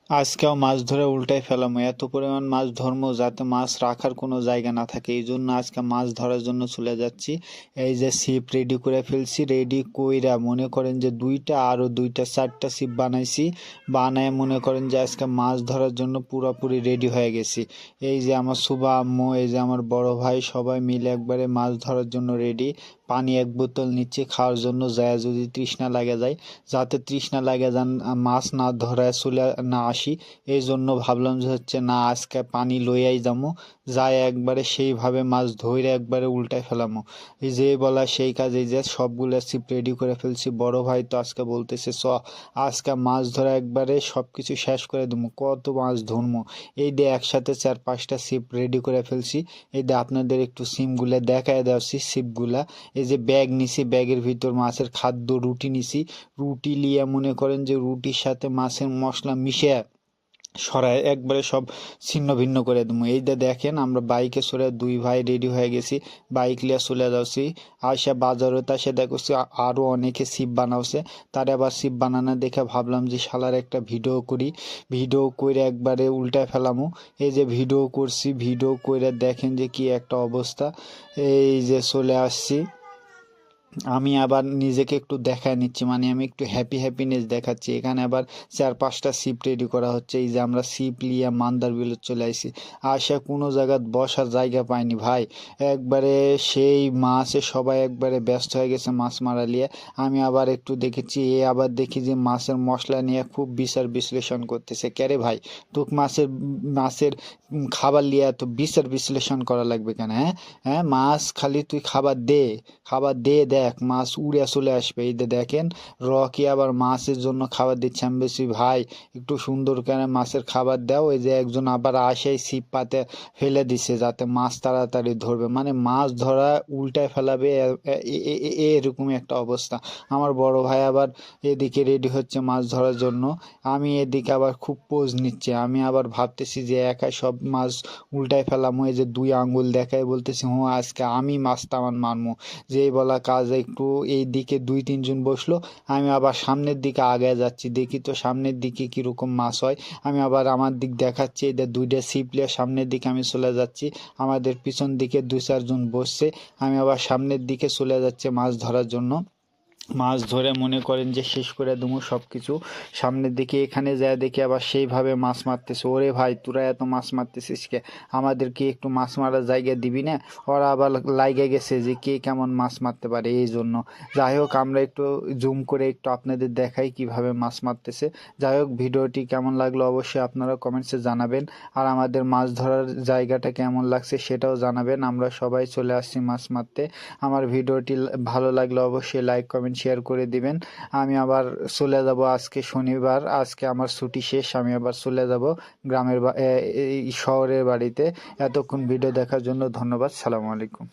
আজকেও মাছ ধরে উল্টাই ফেলাম, এত পরিমাণ মাছ ধরবো যাতে মাছ রাখার কোনো জায়গা না থাকে। এই জন্য আজকে মাছ ধরার জন্য চলে যাচ্ছি। এই যে ছিপ রেডি করে ফেলছি, রেডি কইরা মনে করেন যে দুইটা আরো দুইটা চারটা ছিপ বানাইছি। বানায় মনে করেন যে আজকে মাছ ধরার জন্য পুরোপুরি রেডি হয়ে গেছি। এই যে আমার সুবা আম্মু, এই যে আমার বড় ভাই, সবাই মিলে একবারে মাছ ধরার জন্য রেডি। পানি এক বোতল নিচ্ছি খাওয়ার জন্য, যায় যদি তৃষ্ণা লাগে যায়, যাতে তৃষ্ণা লাগে যান মাছ না ধরায় চলে না আসি। এই জন্য ভাবলাম যে হচ্ছে না, আজকে পানি লইয়াই যাবো, যায় একবারে সেইভাবে মাছ ধইরে একবারে উল্টায় ফেলামো। এই যে বলা সেই কাজ, এই যে সবগুলো ছিপ রেডি করে ফেলছি। বড় ভাই তো আজকে বলতেছে আজকে মাছ ধরা একবারে সব কিছু শেষ করে দেবো, কত মাছ ধরবো। এই দিয়ে একসাথে 4-5টা ছিপ রেডি করে ফেলছি। এই দিয়ে আপনাদের একটু সিমগুলা দেখায় দেওয়াছি ছিপগুলা। এই যে ব্যাগ নিছি, ব্যাগের ভিতর মাছের খাদ্য রুটি নিছি। রুটি লিয়ে মনে করেন যে রুটির সাথে মাছের মশলা মিশিয়ে সরায় একবারে সব ছিন্ন ভিন্ন করে দেবো। এই যে দেখেন আমরা বাইকে সরে দুই ভাই রেডি হয়ে গেছি, বাইক লিয়ে চলে যাচ্ছি। আইসা বাজারে সে দেখছি আরো অনেকে ছিপ বানাওছে। তারে আবার ছিপ বানানো দেখে ভাবলাম যে শালার একটা ভিডিও করি, ভিডিও করে একবারে উল্টায় ফেলামু। এই যে ভিডিও করছি, ভিডিও করে দেখেন যে কি একটা অবস্থা। এই যে চলে আসছি, আমি আবার নিজেকে একটু দেখায় নিচ্ছি, মানে আমি একটু হ্যাপিনেস দেখাচ্ছি। এখানে আবার 4-5টা সিপ রেডি করা হচ্ছে। এই যে আমরা সিপ লিয়ে মান্দার বিলে চলে আসি। আসা কোনো জায়গায় বসার জায়গা পাইনি ভাই, একবারে সেই মাছে সবাই একবারে ব্যস্ত হয়ে গেছে মাছ মারা নিয়ে। আমি আবার একটু দেখেছি, আবার দেখি যে মাছের মশলা নিয়ে খুব বিচার বিশ্লেষণ করতেছে। ক্যারে ভাই, তোকে মাছের মাছের খাবার লিয়ে এত বিচার বিশ্লেষণ করা লাগবে কেন? হ্যাঁ, হ্যাঁ, মাছ খালি তুই খাবার দে, খাবার দিয়ে দেখ মাছ উড়ে চলে আসবে। এই যে দেখেন রকি আবার মাছের জন্য খাবার দিচ্ছে। আমি বলছি ভাই একটু সুন্দর করে মাছের খাবার দাও। এই যে একজন আবার আসে ছিপ পাতে ফেলে দিছে যাতে মাছ তাড়াতাড়ি ধরবে, মানে মাছ ধরা উল্টায় ফেলাবে এরকমই একটা অবস্থা। আমার বড় ভাই আবার এদিকে রেডি হচ্ছে মাছ ধরার জন্য, আমি এদিকে আবার খুব পোজ নিচ্ছে। আমি আবার ভাবতেছি যে একাই সব মাছ উল্টায় ফেলাম। এই যে দুই আঙ্গুল দেখায় বলতেছি হুঁ আজকে আমি মাছ তামান মারমু। যেই বলা কাজ একটু এই দিকে 2-3 জন বসলো, আমি আবার সামনের দিকে আগে যাচ্ছি, দেখি তো সামনের দিকে কিরকম মাছ হয়। আমি আবার আমার দিক দেখাচ্ছি, এদের দুইটা সিপলে সামনের দিকে আমি চলে যাচ্ছি। আমাদের পিছন দিকে 2-4 জন বসছে। আমি আবার সামনের দিকে চলে যাচ্ছে মাছ ধরার জন্য। মাছ ধরে মনে করেন যে শেষ করে দেবো সব কিছু। সামনের দিকে এখানে যায় দেখি আবার সেইভাবে মাছ মারতেছে। ওরে ভাই তোরা এত মাছ মারতেছিস কে, আমাদেরকে একটু মাছ মারার জায়গা দিবি না? ওরা আবার লাইগে গেছে যে কে কেমন মাছ মারতে পারে, এই জন্য। যাই হোক আমরা একটু জুম করে একটু আপনাদের দেখাই কিভাবে মাছ মারতেছে। যাই হোক ভিডিওটি কেমন লাগলো অবশ্যই আপনারা কমেন্টসে জানাবেন, আর আমাদের মাছ ধরার জায়গাটা কেমন লাগছে সেটাও জানাবেন। আমরা সবাই চলে আসছি মাছ মারতে। আমার ভিডিওটি ভালো লাগলে অবশ্যই লাইক কমেন্ট শেয়ার করে দিবেন। আমি আবার চলে যাব, আজকে শনিবার, আজকে আমার ছুটি শেষ, আমি আবার চলে যাব গ্রামের এই শহরের বাড়িতে। এতক্ষণ ভিডিও দেখার জন্য ধন্যবাদ। সালামু আলাইকুম।